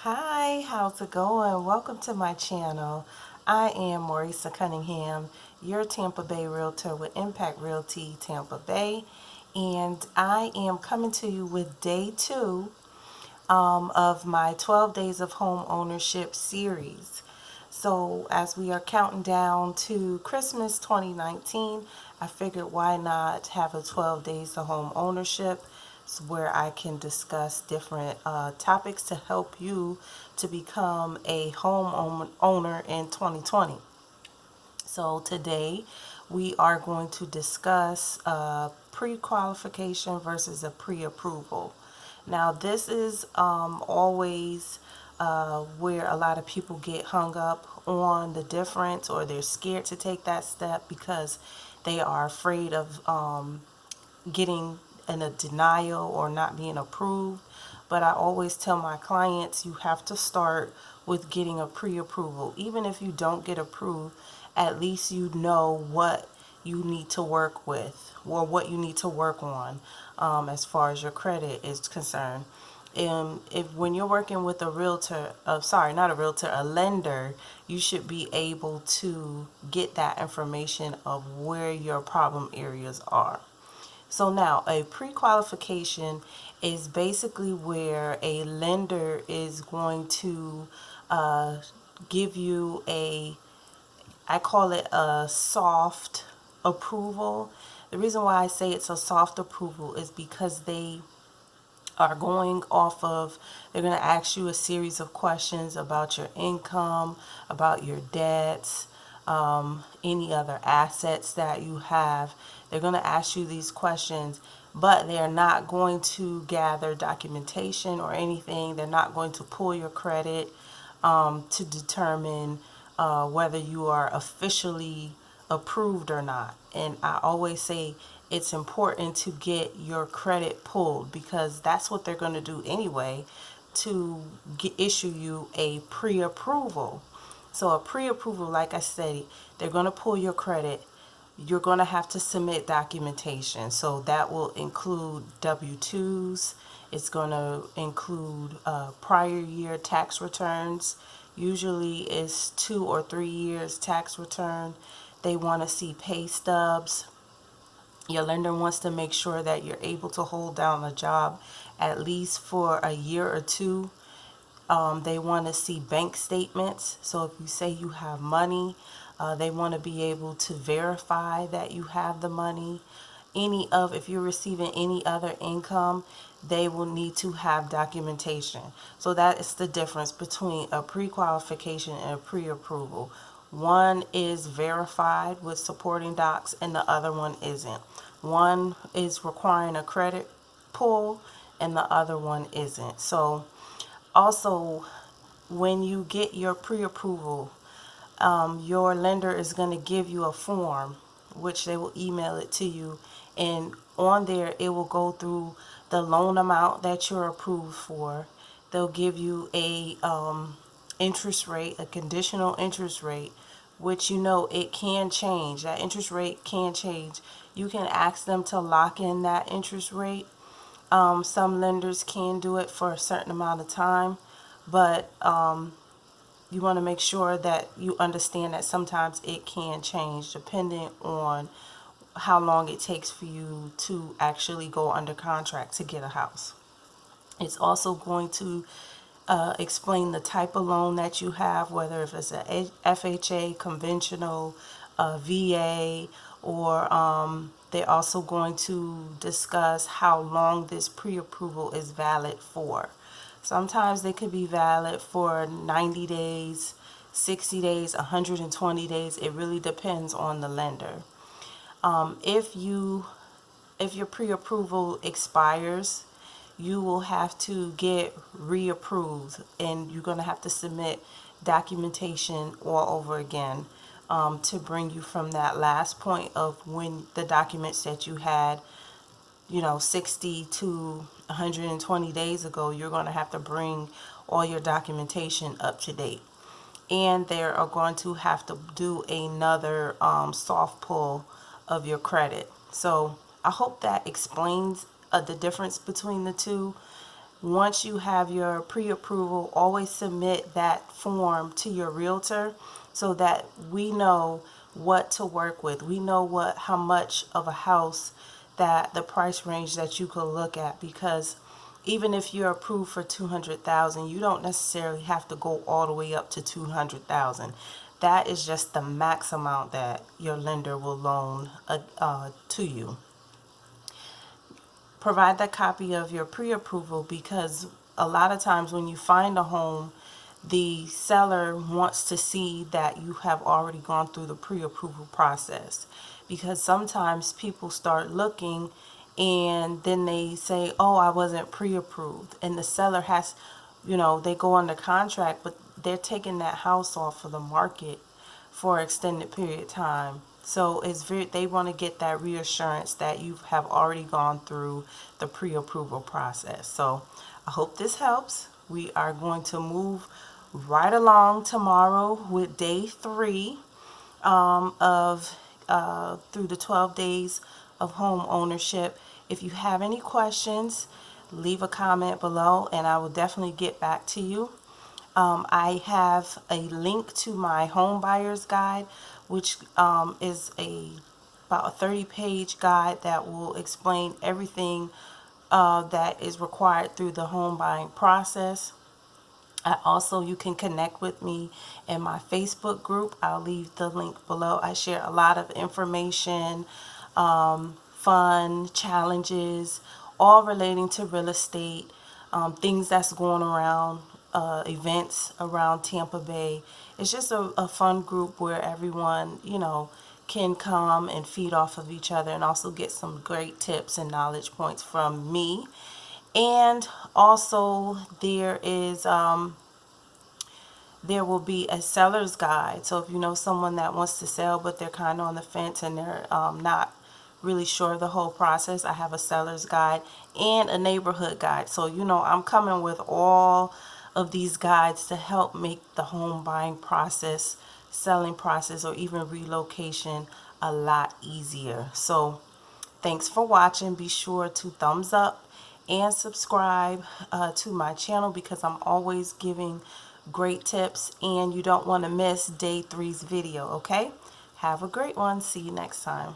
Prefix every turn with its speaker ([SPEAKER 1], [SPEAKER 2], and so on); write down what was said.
[SPEAKER 1] Hi, how's it going? Welcome to my channel. I am Maurica.Cunningham, your Tampa Bay Realtor with Impact Realty Tampa Bay, and I am coming to you with day two of my 12 Days of Home Ownership series. So as we are counting down to Christmas 2019, I figured why not have a 12 Days of Home Ownership where I can discuss different topics to help you to become a owner in 2020. So today we are going to discuss pre-qualification versus a pre-approval. Now this is always where a lot of people get hung up on the difference, or they're scared to take that step because they are afraid of getting in a denial or not being approved. But I always tell my clients you have to start with getting a pre-approval. Even if you don't get approved, at least you know what you need to work with or what you need to work on as far as your credit is concerned. And if when you're working with a realtor, sorry, not a realtor, a lender, you should be able to get that information of where your problem areas are. So now a pre-qualification is basically where a lender is going to uh, give you I call it a soft approval. The reason why I say it's a soft approval is because they are going off of, they're going to ask you a series of questions about your income, about your debts, any other assets that you have. They're going to ask you these questions, but they're not going to gather documentation or anything. They're not going to pull your credit to determine whether you are officially approved or not. And I always say it's important to get your credit pulled because that's what they're going to do anyway to issue you a pre-approval. So a pre-approval, like I said, they're going to pull your credit. You're going to have to submit documentation. So that will include W-2s. It's going to include prior year tax returns. Usually it's 2 or 3 years tax return. They want to see pay stubs. Your lender wants to make sure that you're able to hold down a job at least for a year or two. They want to see bank statements. So if you say you have money, they want to be able to verify that you have the money. If you're receiving any other income, they will need to have documentation. So that is the difference between a pre-qualification and a pre-approval. One is verified with supporting docs and the other one isn't. One is requiring a credit pull and the other one isn't. So also, when you get your pre-approval, your lender is going to give you a form, which they will email it to you, and on there it will go through the loan amount that you're approved for. They'll give you a interest rate, a conditional interest rate, which it can change. That interest rate can change. You can ask them to lock in that interest rate. Some lenders can do it for a certain amount of time, but you want to make sure that you understand that sometimes it can change depending on how long it takes for you to actually go under contract to get a house. It's also going to explain the type of loan that you have, whether if it's a FHA, conventional, VA, or they're also going to discuss how long this pre-approval is valid for. Sometimes they could be valid for 90 days, 60 days, 120 days. It really depends on the lender. If your pre-approval expires, you will have to get reapproved, and you're going to have to submit documentation all over again to bring you from that last point of when the documents that you had 60 to 120 days ago. You're going to have to bring all your documentation up to date. And they are going to have to do another soft pull of your credit. So I hope that explains the difference between the two. once you have your pre-approval, always submit that form to your realtor so that we know what to work with. We know how much of a house, that the price range that you could look at, because even if you're approved for 200,000, you don't necessarily have to go all the way up to 200,000. That is just the max amount that your lender will loan to you. Provide that copy of your pre-approval, because a lot of times when you find a home, the seller wants to see that you have already gone through the pre-approval process, because sometimes people start looking and then they say, oh, I wasn't pre-approved, and the seller has, they go under contract, but they're taking that house off of the market for an extended period of time. So they want to get that reassurance that you have already gone through the pre-approval process. So I hope this helps. We are going to move right along tomorrow with day 3 of through the 12 days of home ownership. If you have any questions, leave a comment below and I will definitely get back to you. I have a link to my home buyer's guide, which is about a 30-page guide that will explain everything that is required through the home buying process. You can connect with me in my Facebook group. I'll leave the link below. I share a lot of information, fun, challenges, all relating to real estate, things that's going around, events around Tampa Bay. It's just a fun group where everyone, can come and feed off of each other and also get some great tips and knowledge points from me. And also there will be a seller's guide. So if you know someone that wants to sell but they're kind of on the fence and they're not really sure of the whole process, I have a seller's guide and a neighborhood guide. So I'm coming with all of these guides to help make the home buying process, selling process, or even relocation a lot easier. So thanks for watching. Be sure to thumbs up and subscribe to my channel, because I'm always giving great tips and you don't want to miss day 3's video. Okay, have a great one. See you next time.